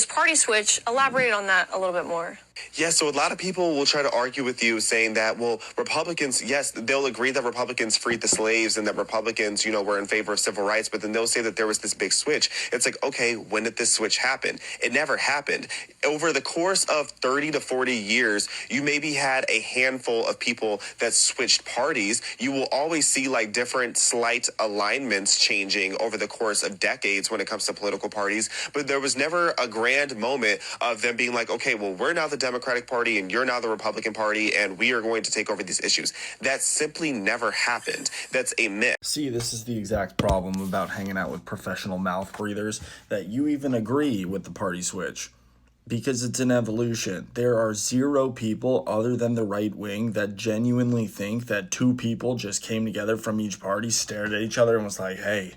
Party switch, elaborate on that a little bit more. Yeah, so a lot of people will try to argue with you saying that, well, Republicans, yes, they'll agree that Republicans freed the slaves and that Republicans, were in favor of civil rights, but then they'll say that there was this big switch. It's like, okay, when did this switch happen? It never happened. Over the course of 30 to 40 years, you maybe had a handful of people that switched parties. You will always see like different slight alignments changing over the course of decades when it comes to political parties, but there was never a grand moment of them being like, okay, well, we're now the Democratic Party and you're now the Republican Party and we are going to take over these issues. That simply never happened. That's a myth. See, this is the exact problem about hanging out with professional mouth breathers, that you even agree with the party switch. Because it's an evolution. There are zero people other than the right wing that genuinely think that two people just came together from each party, stared at each other and was like, hey,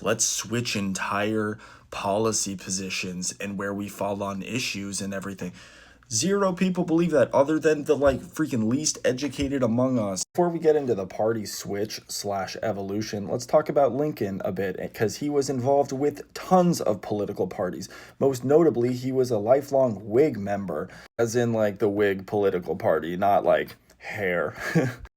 let's switch entire policy positions and where we fall on issues and everything. Zero people believe that other than the freaking least educated among us. Before we get into the party switch / evolution, let's talk about Lincoln a bit, because he was involved with tons of political parties. Most notably, he was a lifelong Whig member, as in the Whig political party, not hair.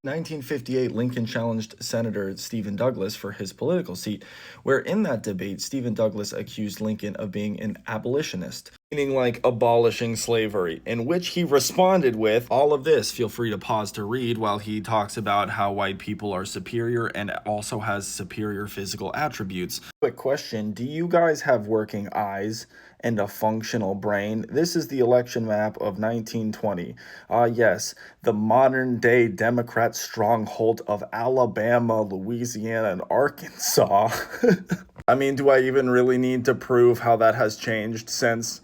1958, Lincoln challenged Senator Stephen Douglas for his political seat, where in that debate, Stephen Douglas accused Lincoln of being an abolitionist, meaning abolishing slavery, in which he responded with all of this. Feel free to pause to read while he talks about how white people are superior and also has superior physical attributes. Quick question, do you guys have working eyes and a functional brain? This is the election map of 1920. Yes, the modern day Democrat stronghold of Alabama, Louisiana, and Arkansas. I mean, do I even really need to prove how that has changed since?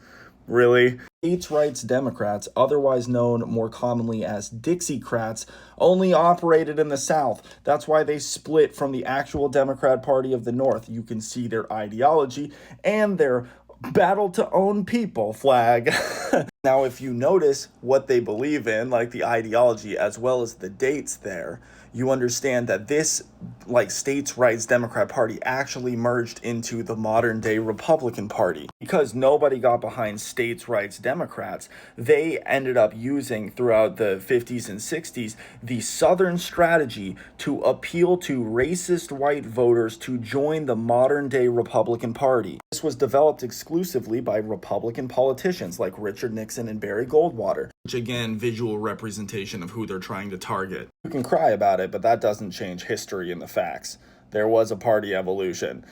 Really? States' rights Democrats, otherwise known more commonly as Dixiecrats, only operated in the South. That's why they split from the actual Democrat Party of the North. You can see their ideology and their battle to own people flag. Now, if you notice what they believe in, the ideology as well as the dates there, you understand that this states' rights Democrat Party actually merged into the modern day Republican Party. Because nobody got behind states' rights Democrats, they ended up using throughout the 50s and 60s the Southern strategy to appeal to racist white voters to join the modern day Republican Party. This was developed exclusively by Republican politicians like Richard Nixon and Barry Goldwater, which again, visual representation of who they're trying to target. You can cry about it, but that doesn't change history and the facts. There was a party evolution.